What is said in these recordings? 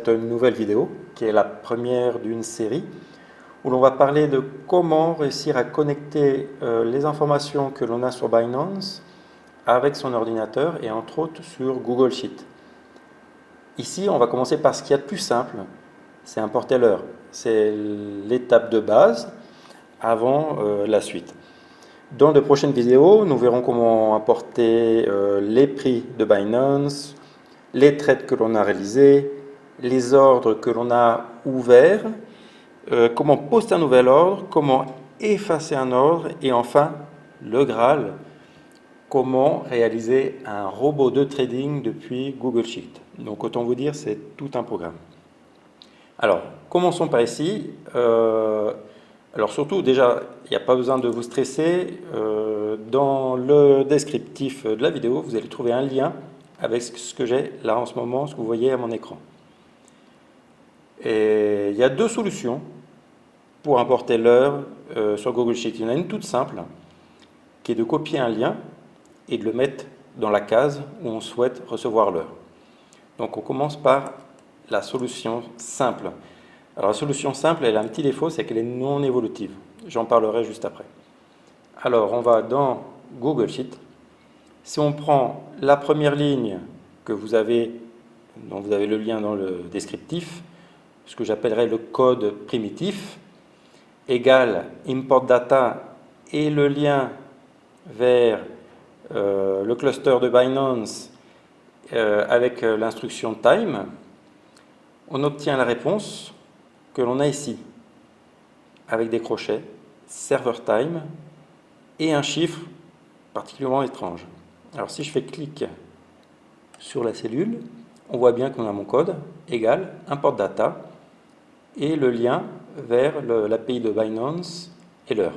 Une nouvelle vidéo qui est la première d'une série où l'on va parler de comment réussir à connecter les informations que l'on a sur Binance avec son ordinateur et entre autres sur Google Sheet. Ici, on va commencer par ce qu'il y a de plus simple, c'est importer l'heure. C'est l'étape de base avant la suite. Dans de prochaines vidéos, nous verrons comment importer les prix de Binance, les trades que l'on a réalisés, les ordres que l'on a ouverts, comment poster un nouvel ordre, comment effacer un ordre et enfin le Graal, comment réaliser un robot de trading depuis Google Sheet. Donc autant vous dire, c'est tout un programme. Alors, commençons par ici. Alors surtout, déjà, il n'y a pas besoin de vous stresser. Dans le descriptif de la vidéo, vous allez trouver un lien avec ce que j'ai là en ce moment, ce que vous voyez à mon écran. Et il y a deux solutions pour importer l'heure sur Google Sheet. Il y en a une toute simple, qui est de copier un lien et de le mettre dans la case où on souhaite recevoir l'heure. Donc on commence par la solution simple. Alors la solution simple, elle a un petit défaut, c'est qu'elle est non évolutive. J'en parlerai juste après. Alors on va dans Google Sheet. Si on prend la première ligne que vous avez, dont vous avez le lien dans le descriptif, ce que j'appellerais le code primitif, égale import data et le lien vers le cluster de Binance avec l'instruction time, on obtient la réponse que l'on a ici, avec des crochets, server time et un chiffre particulièrement étrange. Alors si je fais clic sur la cellule, on voit bien qu'on a mon code égal import data et le lien vers l'API de Binance et l'heure.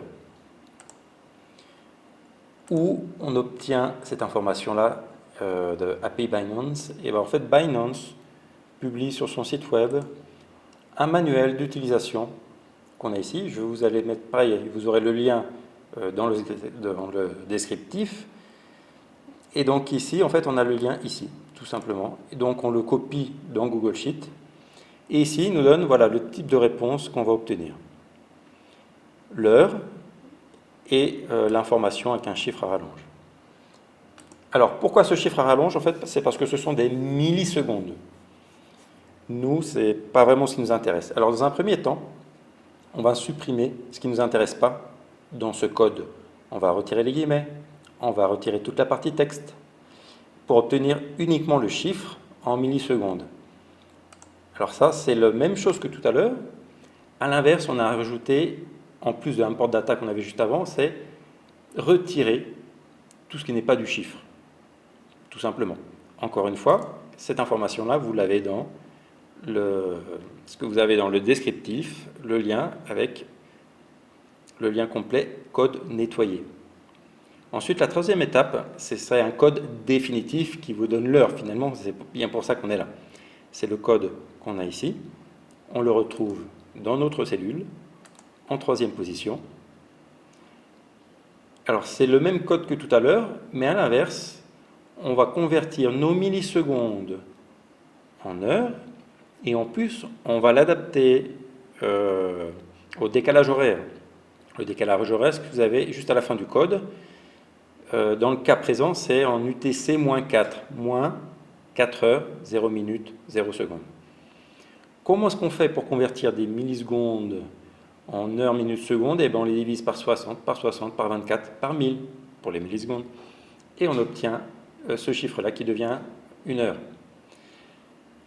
Où on obtient cette information-là de API Binance. Et bien en fait, Binance publie sur son site web un manuel d'utilisation qu'on a ici. Vous allez mettre pareil, vous aurez le lien dans le descriptif. Et donc ici, en fait, on a le lien ici, tout simplement. Et donc on le copie dans Google Sheet. Et ici, il nous donne voilà, le type de réponse qu'on va obtenir. L'heure et l'information avec un chiffre à rallonge. Alors, pourquoi ce chiffre à rallonge? En fait, c'est parce que ce sont des millisecondes. Nous, ce n'est pas vraiment ce qui nous intéresse. Alors, dans un premier temps, on va supprimer ce qui ne nous intéresse pas dans ce code. On va retirer les guillemets, on va retirer toute la partie texte pour obtenir uniquement le chiffre en millisecondes. Alors ça, c'est la même chose que tout à l'heure. À l'inverse, on a rajouté, en plus de l'import data qu'on avait juste avant, c'est retirer tout ce qui n'est pas du chiffre, tout simplement. Encore une fois, cette information-là, vous l'avez dans ce que vous avez dans le descriptif, le lien avec le lien complet code nettoyé. Ensuite, la troisième étape, ce serait un code définitif qui vous donne l'heure. Finalement, c'est bien pour ça qu'on est là. C'est le code qu'on a ici. On le retrouve dans notre cellule, en troisième position. Alors, c'est le même code que tout à l'heure, mais à l'inverse, on va convertir nos millisecondes en heures, et en plus, on va l'adapter au décalage horaire. Le décalage horaire, ce que vous avez juste à la fin du code, dans le cas présent, c'est en UTC-4, moins 4 heures, 0 minutes, 0 secondes. Comment est-ce qu'on fait pour convertir des millisecondes en heures, minutes, secondes? Et bien on les divise par 60, par 60, par 24, par 1000 pour les millisecondes. Et on obtient ce chiffre-là qui devient une heure.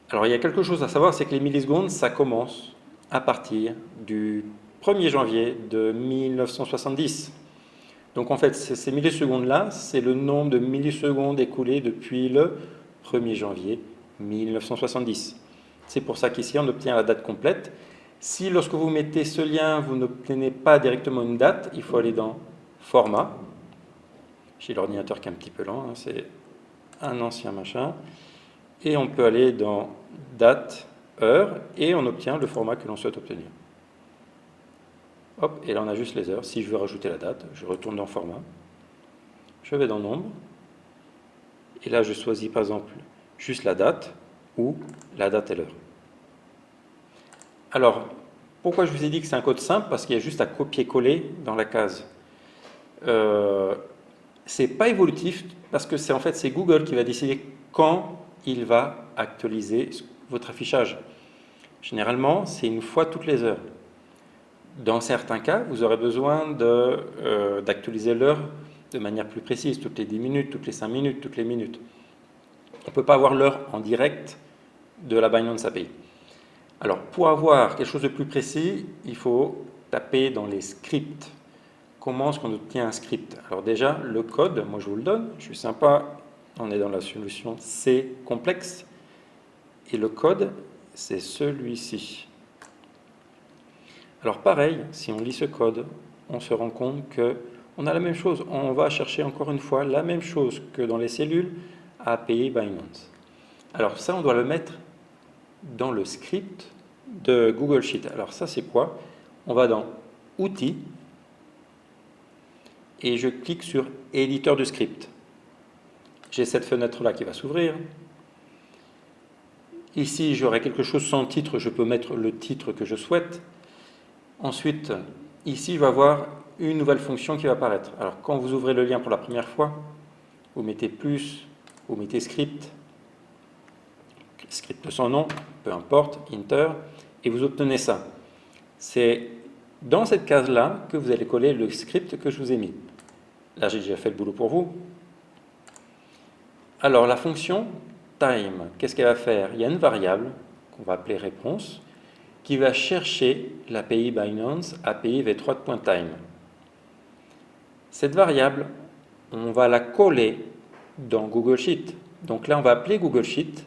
Alors il y a quelque chose à savoir, c'est que les millisecondes, ça commence à partir du 1er janvier de 1970. Donc en fait, ces millisecondes-là, c'est le nombre de millisecondes écoulées depuis le 1er janvier 1970. C'est pour ça qu'ici, on obtient la date complète. Si lorsque vous mettez ce lien, vous n'obtenez pas directement une date, il faut aller dans Format. J'ai l'ordinateur qui est un petit peu lent, hein, c'est un ancien machin. Et on peut aller dans Date, Heure, et on obtient le format que l'on souhaite obtenir. Hop, et là on a juste les heures. Si je veux rajouter la date, je retourne dans Format. Je vais dans Nombre. Et là je choisis par exemple juste la date ou la date et l'heure. Alors, pourquoi je vous ai dit que c'est un code simple? Parce qu'il y a juste à copier-coller dans la case. C'est pas évolutif parce que c'est en fait c'est Google qui va décider quand il va actualiser votre affichage. Généralement, c'est une fois toutes les heures. Dans certains cas, vous aurez besoin d'actualiser l'heure de manière plus précise, toutes les 10 minutes, toutes les 5 minutes, toutes les minutes. On ne peut pas avoir l'heure en direct de la Binance API. Alors, pour avoir quelque chose de plus précis, il faut taper dans les scripts. Comment est-ce qu'on obtient un script? Alors déjà, le code, moi je vous le donne, je suis sympa, on est dans la solution C complexe, et le code, c'est celui-ci. Alors pareil, si on lit ce code, on se rend compte que on a la même chose. On va chercher encore une fois la même chose que dans les cellules API Binance. Alors ça, on doit le mettre dans le script de Google Sheet. Alors ça, c'est quoi? On va dans Outils et je clique sur Éditeur de script. J'ai cette fenêtre-là qui va s'ouvrir. Ici, j'aurai quelque chose sans titre, je peux mettre le titre que je souhaite. Ensuite, ici, je vais avoir une nouvelle fonction qui va apparaître. Alors, quand vous ouvrez le lien pour la première fois, vous mettez plus, vous mettez script de son nom, peu importe, enter, et vous obtenez ça. C'est dans cette case-là que vous allez coller le script que je vous ai mis. Là, j'ai déjà fait le boulot pour vous. Alors, la fonction time, qu'est-ce qu'elle va faire? Il y a une variable qu'on va appeler réponse qui va chercher l'API Binance API v3.time. Cette variable, on va la coller dans Google Sheet. Donc là, on va appeler Google Sheet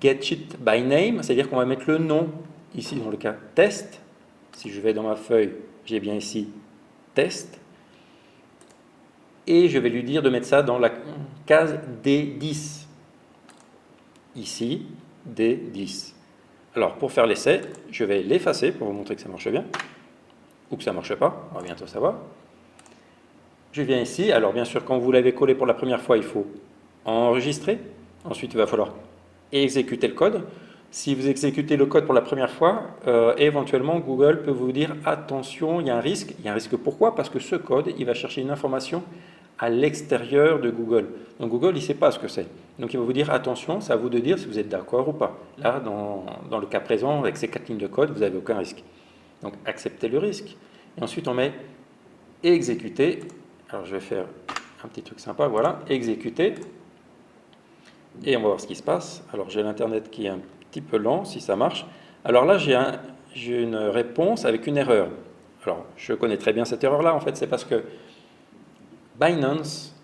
getSheetByName, c'est-à-dire qu'on va mettre le nom, ici dans le cas test. Si je vais dans ma feuille, j'ai bien ici test. Et je vais lui dire de mettre ça dans la case D10. Ici, D10. Alors, pour faire l'essai, je vais l'effacer pour vous montrer que ça marche bien, ou que ça ne marche pas, on va bientôt savoir. Je viens ici, alors bien sûr, quand vous l'avez collé pour la première fois, il faut enregistrer. Ensuite, il va falloir exécuter le code. Si vous exécutez le code pour la première fois, éventuellement, Google peut vous dire « Attention, il y a un risque ». Il y a un risque pourquoi? Parce que ce code, il va chercher une information à l'extérieur de Google. Donc Google, il ne sait pas ce que c'est. Donc il va vous dire « Attention, c'est à vous de dire si vous êtes d'accord ou pas ». Là, dans le cas présent, avec ces 4 lignes de code, vous n'avez aucun risque. Donc acceptez le risque. Et ensuite, on met « Exécuter ». Alors je vais faire un petit truc sympa, voilà, « Exécuter ». Et on va voir ce qui se passe. Alors j'ai l'Internet qui est un petit peu lent, si ça marche. Alors là, j'ai une réponse avec une erreur. Alors, je connais très bien cette erreur-là. En fait, c'est parce que Binance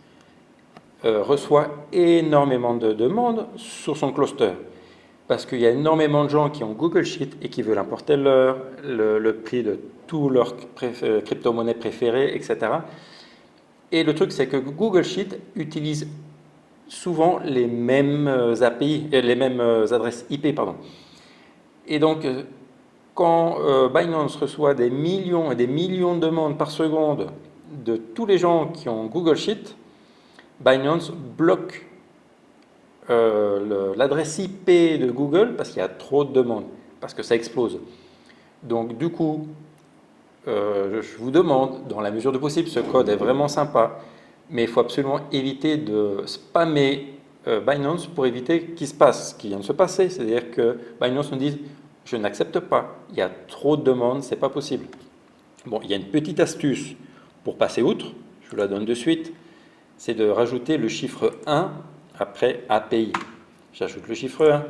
reçoit énormément de demandes sur son cluster. Parce qu'il y a énormément de gens qui ont Google Sheet et qui veulent importer le prix de tous leurs crypto-monnaies préférées, etc. Et le truc, c'est que Google Sheet utilise souvent les mêmes API, les mêmes adresses IP, pardon. Et donc, quand Binance reçoit des millions et des millions de demandes par seconde de tous les gens qui ont Google Sheet, Binance bloque l'adresse IP de Google parce qu'il y a trop de demandes, parce que ça explose. Donc, du coup, je vous demande, dans la mesure du possible, ce code est vraiment sympa, mais il faut absolument éviter de spammer Binance pour éviter qu'il se passe ce qui vient de se passer. C'est-à-dire que Binance nous dise « je n'accepte pas, il y a trop de demandes, c'est pas possible ». Bon, il y a une petite astuce pour passer outre, je vous la donne de suite, c'est de rajouter le chiffre 1 après API. J'ajoute le chiffre 1,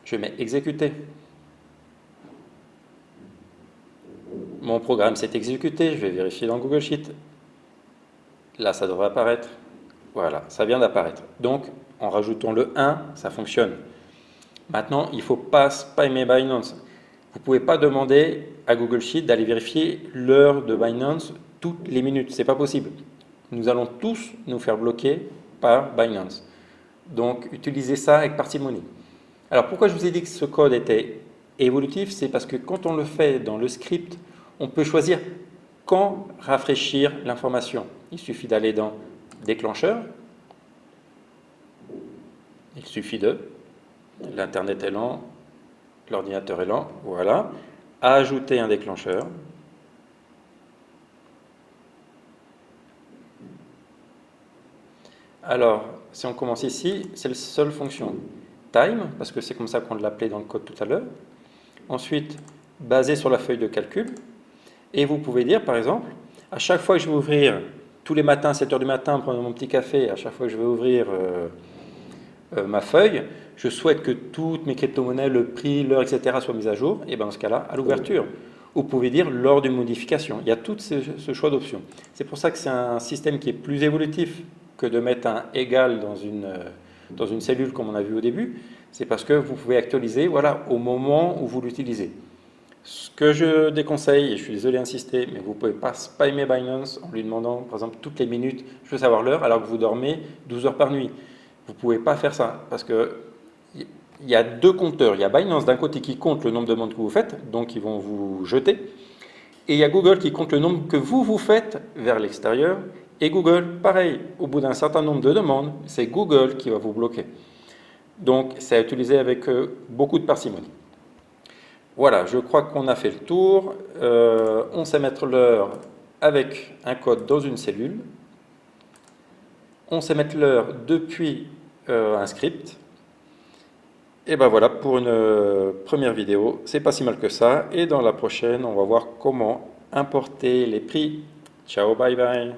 je mets « exécuter ». Mon programme s'est exécuté, je vais vérifier dans Google Sheet. Là, ça devrait apparaître. Voilà, ça vient d'apparaître. Donc, en rajoutant le 1, ça fonctionne. Maintenant, il ne faut pas spammer Binance. Vous ne pouvez pas demander à Google Sheet d'aller vérifier l'heure de Binance toutes les minutes. Ce n'est pas possible. Nous allons tous nous faire bloquer par Binance. Donc, utilisez ça avec parcimonie. Alors, pourquoi je vous ai dit que ce code était évolutif? C'est parce que quand on le fait dans le script, on peut choisir quand rafraîchir l'information. Il suffit d'aller dans déclencheur. Il suffit de. L'Internet est lent. L'ordinateur est lent, voilà. Ajouter un déclencheur. Alors, si on commence ici, c'est la seule fonction time, parce que c'est comme ça qu'on l'appelait dans le code tout à l'heure. Ensuite, basé sur la feuille de calcul. Et vous pouvez dire, par exemple, à chaque fois que je vais ouvrir, tous les matins, 7 heures du matin, prendre mon petit café, à chaque fois que je vais ouvrir ma feuille, je souhaite que toutes mes crypto-monnaies, le prix, l'heure, etc. soient mises à jour. Et bien dans ce cas-là, à l'ouverture. Vous pouvez dire lors d'une modification. Il y a tout ce choix d'options. C'est pour ça que c'est un système qui est plus évolutif que de mettre un égal dans une cellule comme on a vu au début. C'est parce que vous pouvez actualiser voilà, au moment où vous l'utilisez. Ce que je déconseille, et je suis désolé d'insister, mais vous ne pouvez pas spammer Binance en lui demandant, par exemple, toutes les minutes, je veux savoir l'heure, alors que vous dormez 12 heures par nuit. Vous ne pouvez pas faire ça, parce que il y a deux compteurs. Il y a Binance d'un côté qui compte le nombre de demandes que vous faites, donc ils vont vous jeter, et il y a Google qui compte le nombre que vous faites vers l'extérieur, et Google, pareil, au bout d'un certain nombre de demandes, c'est Google qui va vous bloquer. Donc c'est à utiliser avec beaucoup de parcimonie. Voilà, je crois qu'on a fait le tour. On sait mettre l'heure avec un code dans une cellule. On sait mettre l'heure depuis un script. Et ben voilà pour une première vidéo. C'est pas si mal que ça. Et dans la prochaine, on va voir comment importer les prix. Ciao, bye bye.